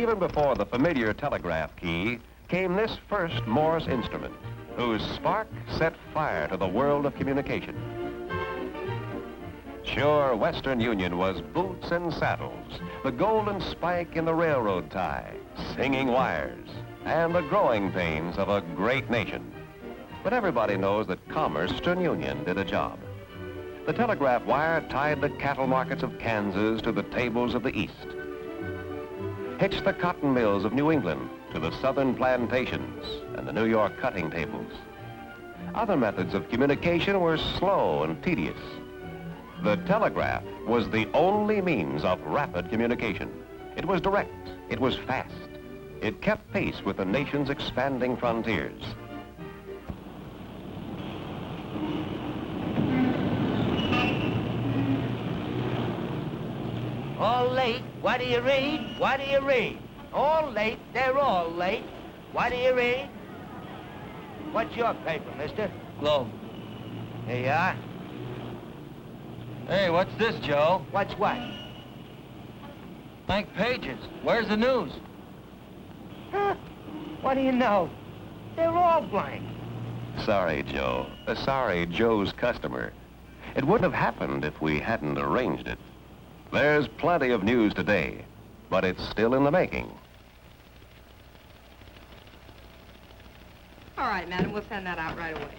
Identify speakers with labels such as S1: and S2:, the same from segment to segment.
S1: Even before the familiar telegraph key came this first Morse instrument, whose spark set fire to the world of communication. Sure, Western Union was boots and saddles, the golden spike in the railroad tie, singing wires, and the growing pains of a great nation. But everybody knows that Western Union did a job. The telegraph wire tied the cattle markets of Kansas to the tables of the East, hitched the cotton mills of New England to the southern plantations and the New York cutting tables. Other methods of communication were slow and tedious. The telegraph was the only means of rapid communication. It was direct, it was fast. It kept pace with the nation's expanding frontiers.
S2: All late, what do you read? What do you read? All late, they're all late. What do you read? What's your paper, mister?
S3: Globe.
S2: Here you are.
S3: Hey, what's this, Joe?
S2: What's what?
S3: Blank pages. Where's the news?
S2: Huh? What do you know? They're all blank.
S1: Sorry, Joe. Sorry, Joe's customer. It wouldn't have happened if we hadn't arranged it. There's plenty of news today, but it's still in the making.
S4: All right, madam, we'll send that out right away.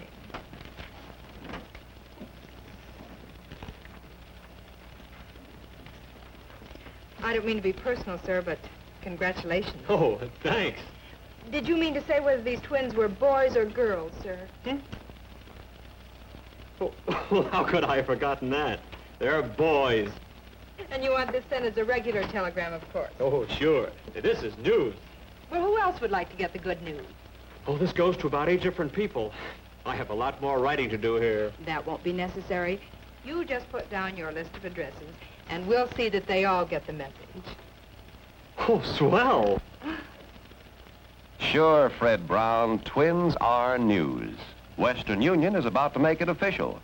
S4: I don't mean to be personal, sir, but congratulations.
S5: Oh, thanks.
S4: Did you mean to say whether these twins were boys or girls, sir?
S5: Oh, well, how could I have forgotten that? They're boys.
S4: And you want this sent as a regular telegram, of course.
S5: Oh, sure. This is news.
S4: Well, who else would like to get the good news?
S5: Oh, this goes to about 8 different people. I have a lot more writing to do here.
S4: That won't be necessary. You just put down your list of addresses, and we'll see that they all get the message.
S5: Oh, swell.
S1: Sure, Fred Brown, twins are news. Western Union is about to make it official.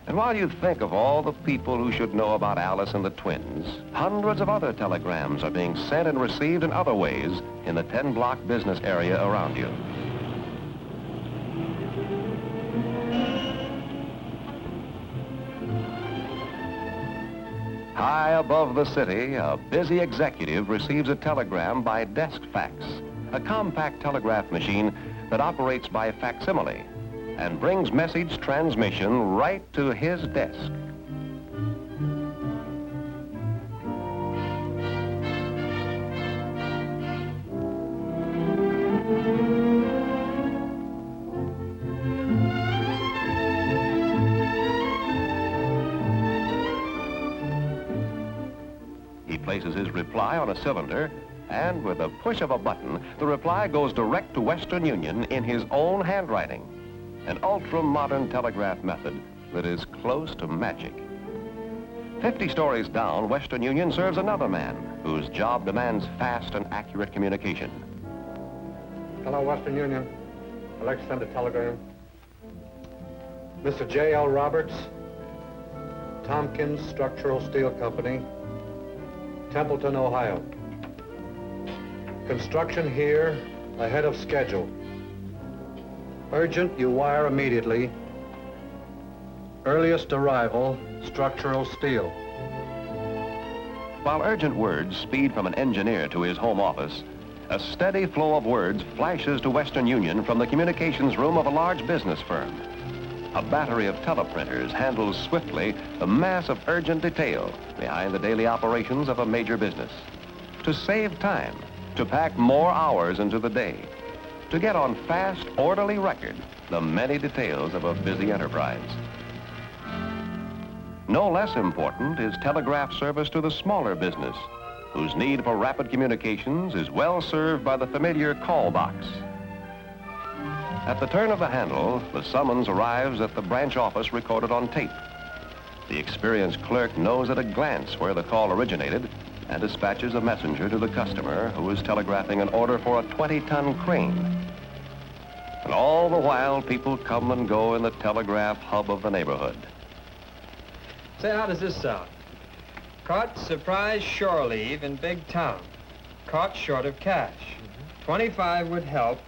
S1: And while you think of all the people who should know about Alice and the twins, hundreds of other telegrams are being sent and received in other ways in the 10-block business area around you. High above the city, a busy executive receives a telegram by desk fax, a compact telegraph machine that operates by facsimile and brings message transmission right to his desk. He places his reply on a cylinder, and with a push of a button, the reply goes direct to Western Union in his own handwriting. An ultra-modern telegraph method that is close to magic. 50 stories down, Western Union serves another man whose job demands fast and accurate communication.
S6: Hello, Western Union. I'd like to send a telegram. Mr. J.L. Roberts, Tompkins Structural Steel Company, Templeton, Ohio. Construction here, ahead of schedule. Urgent, you wire immediately. Earliest arrival, structural steel.
S1: While urgent words speed from an engineer to his home office, a steady flow of words flashes to Western Union from the communications room of a large business firm. A battery of teleprinters handles swiftly the mass of urgent detail behind the daily operations of a major business. To save time, to pack more hours into the day, to get on fast, orderly record the many details of a busy enterprise. No less important is telegraph service to the smaller business, whose need for rapid communications is well served by the familiar call box. At the turn of the handle, the summons arrives at the branch office recorded on tape. The experienced clerk knows at a glance where the call originated and dispatches a messenger to the customer who is telegraphing an order for a 20-ton crane. And all the while, people come and go in the telegraph hub of the neighborhood.
S3: Say, how does this sound? Caught surprise shore leave in big town.
S7: caught short of cash. 25 would help.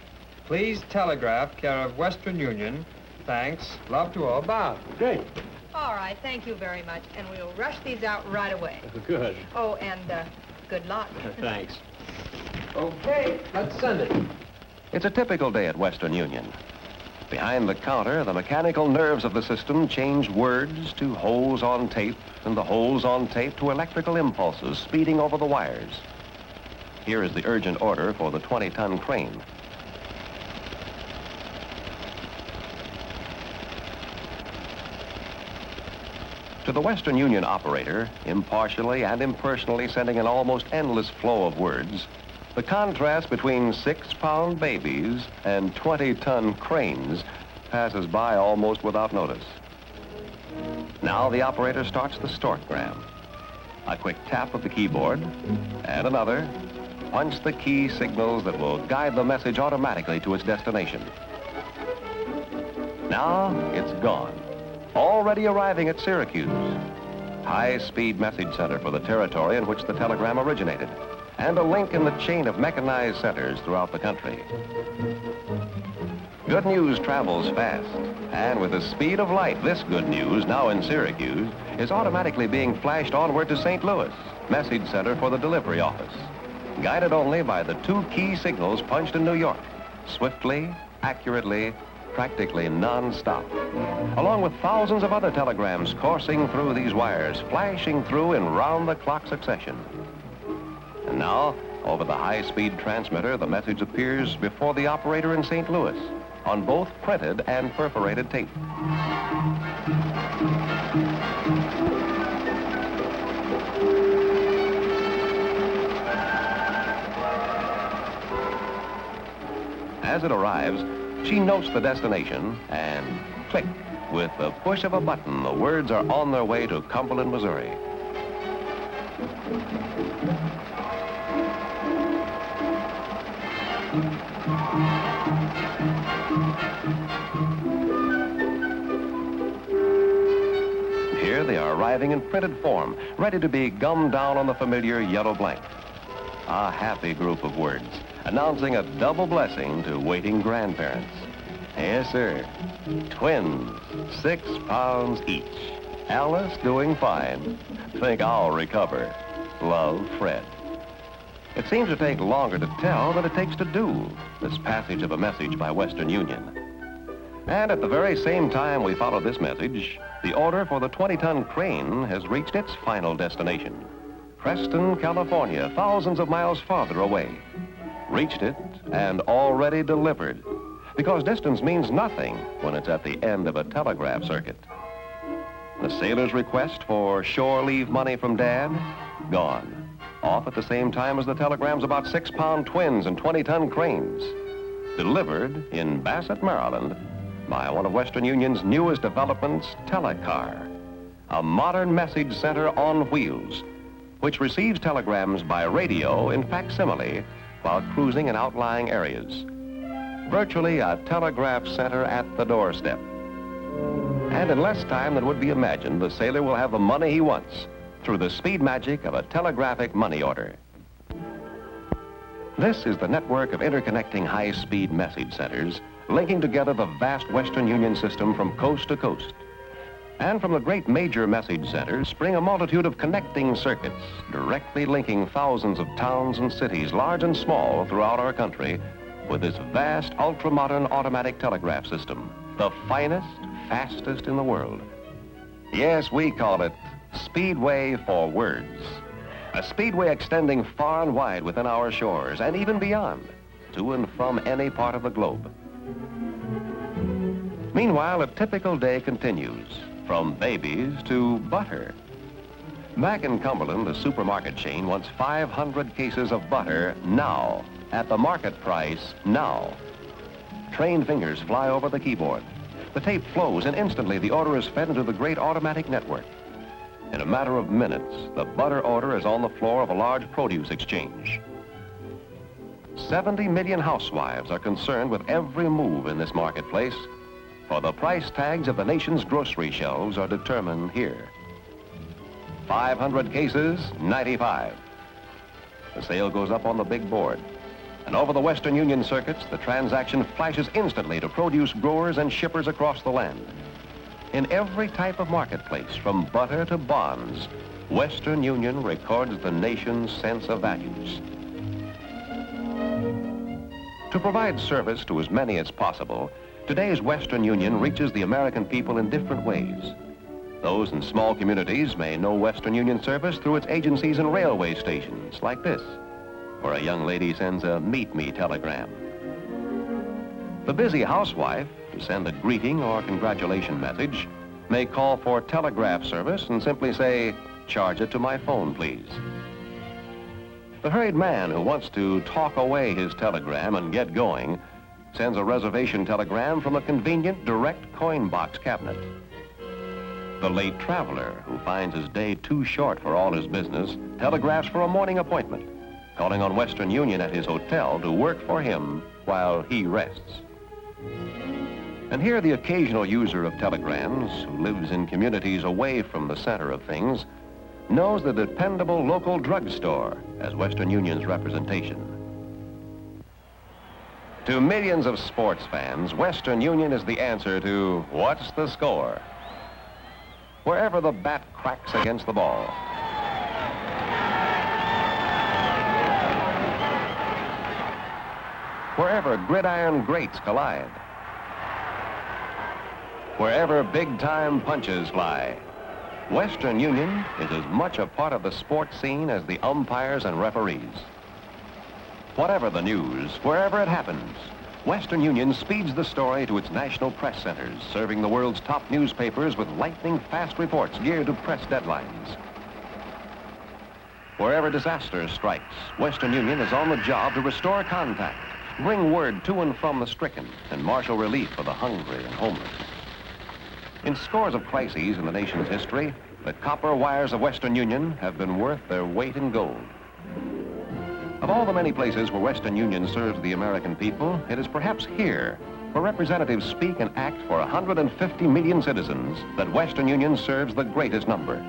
S7: Please telegraph care of Western Union. Thanks. Love to all. Bob.
S5: Great.
S4: All right, thank you very much, and we'll rush these out right away.
S5: Good.
S4: Oh, and good luck.
S5: Thanks.
S7: Okay, let's send it.
S1: It's a typical day at Western Union. Behind the counter, the mechanical nerves of the system change words to holes on tape, and the holes on tape to electrical impulses speeding over the wires. Here is the urgent order for the 20-ton crane. To the Western Union operator, impartially and impersonally sending an almost endless flow of words, the contrast between 6-pound babies and 20-ton cranes passes by almost without notice. Now the operator starts the storkgram. A quick tap of the keyboard, and another. Punch the key signals that will guide the message automatically to its destination. Now it's gone. Already arriving at Syracuse, high-speed message center for the territory in which the telegram originated, and a link in the chain of mechanized centers throughout the country. Good news travels fast, and with the speed of light, this good news, now in Syracuse, is automatically being flashed onward to St. Louis, message center for the delivery office, guided only by the 2 key signals punched in New York, swiftly, accurately, practically non-stop, along with thousands of other telegrams coursing through these wires, flashing through in round-the-clock succession. And now, over the high-speed transmitter, the message appears before the operator in St. Louis on both printed and perforated tape. As it arrives, she notes the destination, and click, with the push of a button, the words are on their way to Cumberland, Missouri. Here they are arriving in printed form, ready to be gummed down on the familiar yellow blank. A happy group of words, announcing a double blessing to waiting grandparents. Yes, sir. Twins, 6 pounds each. Alice doing fine. Think I'll recover. Love, Fred. It seems to take longer to tell than it takes to do, this passage of a message by Western Union. And at the very same time we follow this message, the order for the 20-ton crane has reached its final destination. Preston, California, thousands of miles farther away. Reached it and already delivered, because distance means nothing when it's at the end of a telegraph circuit. The sailor's request for shore leave money from Dad, gone. Off at the same time as the telegrams about 6-pound twins and 20-ton cranes. Delivered in Bassett, Maryland, by one of Western Union's newest developments, Telecar, a modern message center on wheels, which receives telegrams by radio in facsimile while cruising in outlying areas. Virtually a telegraph center at the doorstep. And in less time than would be imagined, the sailor will have the money he wants through the speed magic of a telegraphic money order. This is the network of interconnecting high-speed message centers, linking together the vast Western Union system from coast to coast. And from the great major message centers spring a multitude of connecting circuits, directly linking thousands of towns and cities, large and small, throughout our country, with this vast, ultra-modern automatic telegraph system, the finest, fastest in the world. Yes, we call it Speedway for words. A speedway extending far and wide within our shores and even beyond, to and from any part of the globe. Meanwhile, a typical day continues, from babies to butter. Back in Cumberland, the supermarket chain wants 500 cases of butter now, at the market price now. Trained fingers fly over the keyboard. The tape flows, and instantly the order is fed into the great automatic network. In a matter of minutes, the butter order is on the floor of a large produce exchange. 70 million housewives are concerned with every move in this marketplace, for the price tags of the nation's grocery shelves are determined here. 500 cases, $95. The sale goes up on the big board. And over the Western Union circuits, the transaction flashes instantly to produce growers and shippers across the land. In every type of marketplace, from butter to bonds, Western Union records the nation's sense of values. To provide service to as many as possible, today's Western Union reaches the American people in different ways. Those in small communities may know Western Union service through its agencies and railway stations, like this, where a young lady sends a meet me telegram. The busy housewife, to send a greeting or congratulation message, may call for telegraph service and simply say, "Charge it to my phone, please." The hurried man who wants to talk away his telegram and get going sends a reservation telegram from a convenient direct coin box cabinet. The late traveler who finds his day too short for all his business telegraphs for a morning appointment, calling on Western Union at his hotel to work for him while he rests. And here the occasional user of telegrams, who lives in communities away from the center of things, knows the dependable local drugstore as Western Union's representation. To millions of sports fans, Western Union is the answer to what's the score? Wherever the bat cracks against the ball, wherever gridiron greats collide, wherever big-time punches fly, Western Union is as much a part of the sports scene as the umpires and referees. Whatever the news, wherever it happens, Western Union speeds the story to its national press centers, serving the world's top newspapers with lightning-fast reports geared to press deadlines. Wherever disaster strikes, Western Union is on the job to restore contact, bring word to and from the stricken, and marshal relief for the hungry and homeless. In scores of crises in the nation's history, the copper wires of Western Union have been worth their weight in gold. Of all the many places where Western Union serves the American people, it is perhaps here, where representatives speak and act for 150 million citizens, that Western Union serves the greatest number.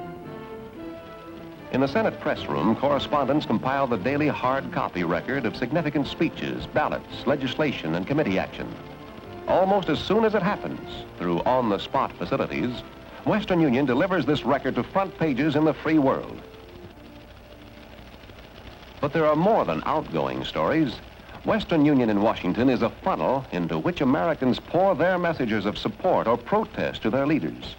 S1: In the Senate press room, correspondents compile the daily hard copy record of significant speeches, ballots, legislation, and committee action. Almost as soon as it happens, through on-the-spot facilities, Western Union delivers this record to front pages in the free world. But there are more than outgoing stories. Western Union in Washington is a funnel into which Americans pour their messages of support or protest to their leaders.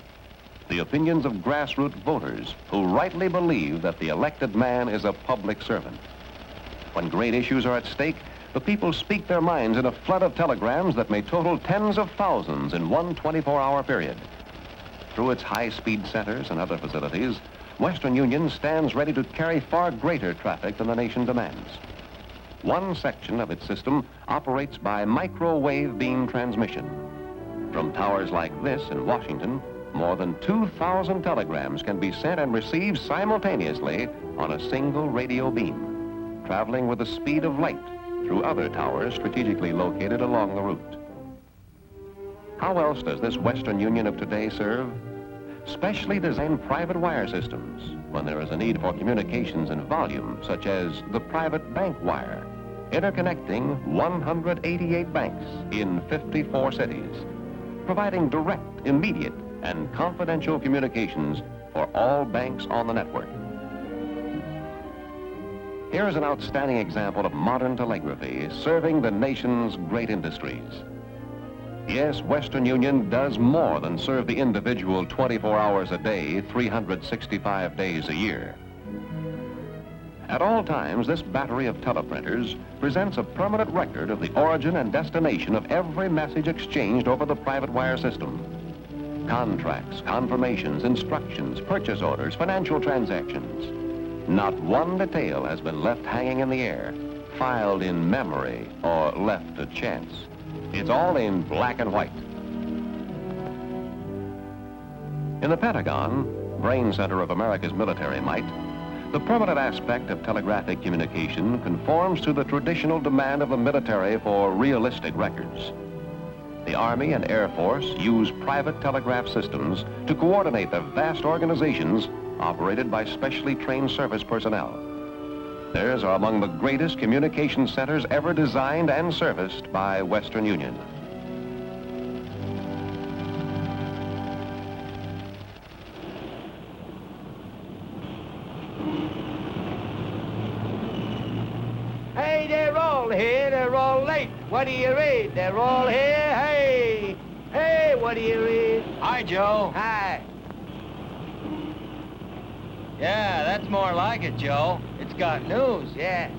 S1: The opinions of grassroots voters who rightly believe that the elected man is a public servant. When great issues are at stake, the people speak their minds in a flood of telegrams that may total tens of thousands in one 24-hour period. Through its high-speed centers and other facilities, Western Union stands ready to carry far greater traffic than the nation demands. One section of its system operates by microwave beam transmission. From towers like this in Washington, more than 2,000 telegrams can be sent and received simultaneously on a single radio beam, traveling with the speed of light through other towers strategically located along the route. How else does this Western Union of today serve? Specially designed private wire systems when there is a need for communications in volume, such as the private bank wire, interconnecting 188 banks in 54 cities, providing direct, immediate, and confidential communications for all banks on the network. Here is an outstanding example of modern telegraphy serving the nation's great industries. Yes, Western Union does more than serve the individual 24 hours a day, 365 days a year. At all times, this battery of teleprinters presents a permanent record of the origin and destination of every message exchanged over the private wire system. Contracts, confirmations, instructions, purchase orders, financial transactions. Not one detail has been left hanging in the air, filed in memory, or left to chance. It's all in black and white. In the Pentagon, brain center of America's military might, the permanent aspect of telegraphic communication conforms to the traditional demand of the military for realistic records. The Army and Air Force use private telegraph systems to coordinate their vast organizations operated by specially trained service personnel. Theirs are among the greatest communication centers ever designed and serviced by Western Union.
S2: Hey, they're all here. They're all late. What do you read? They're all here. Hey. Hey, what do you read?
S3: Hi, Joe.
S2: Hi.
S3: Yeah, that's more like it, Joe. It's got news.
S2: Yeah.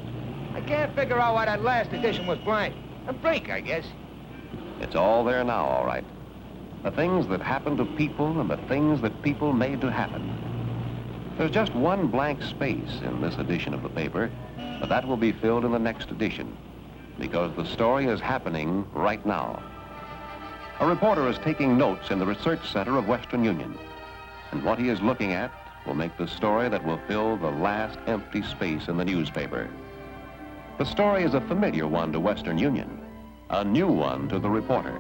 S2: I can't figure out why that last edition was blank. A break, I guess.
S1: It's all there now, all right. The things that happen to people and the things that people made to happen. There's just one blank space in this edition of the paper, but that will be filled in the next edition, because the story is happening right now. A reporter is taking notes in the research center of Western Union, and what he is looking at will make the story that will fill the last empty space in the newspaper. The story is a familiar one to Western Union, a new one to the reporter.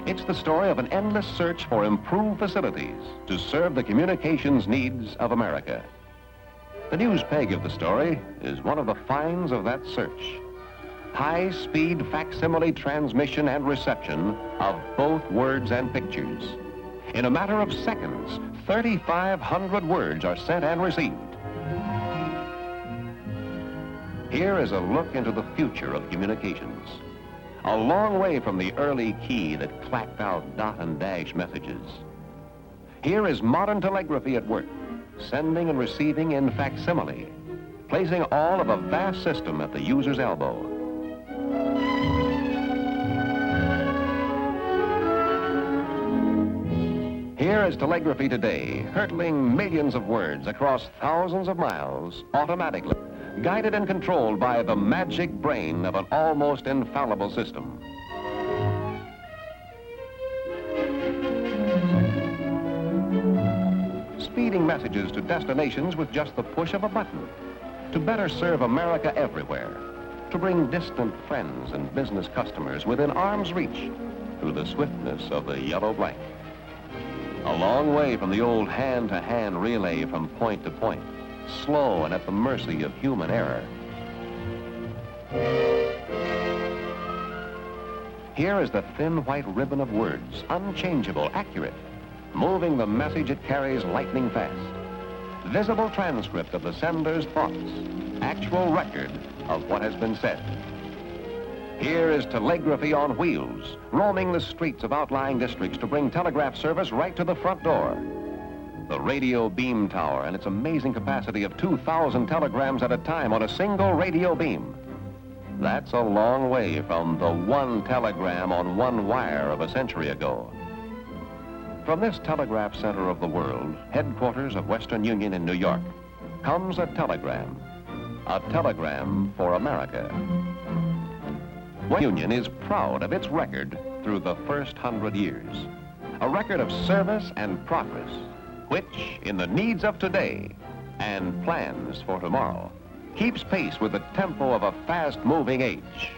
S1: It's the story of an endless search for improved facilities to serve the communications needs of America. The news peg of the story is one of the finds of that search. High-speed facsimile transmission and reception of both words and pictures. In a matter of seconds, 3,500 words are sent and received. Here is a look into the future of communications. A long way from the early key that clacked out dot and dash messages. Here is modern telegraphy at work, sending and receiving in facsimile, placing all of a vast system at the user's elbow. Here is telegraphy today, hurtling millions of words across thousands of miles automatically, guided and controlled by the magic brain of an almost infallible system. Speeding messages to destinations with just the push of a button, to better serve America everywhere, to bring distant friends and business customers within arm's reach through the swiftness of the yellow blank. A long way from the old hand-to-hand relay from point to point, slow and at the mercy of human error. Here is the thin white ribbon of words, unchangeable, accurate, moving the message it carries lightning fast. Visible transcript of the sender's thoughts, actual record of what has been said. Here is telegraphy on wheels, roaming the streets of outlying districts to bring telegraph service right to the front door. The radio beam tower and its amazing capacity of 2,000 telegrams at a time on a single radio beam. That's a long way from the one telegram on one wire of a century ago. From this telegraph center of the world, headquarters of Western Union in New York, comes a telegram for America. Western Union is proud of its record through the first 100 years. A record of service and progress, which, in the needs of today and plans for tomorrow, keeps pace with the tempo of a fast-moving age.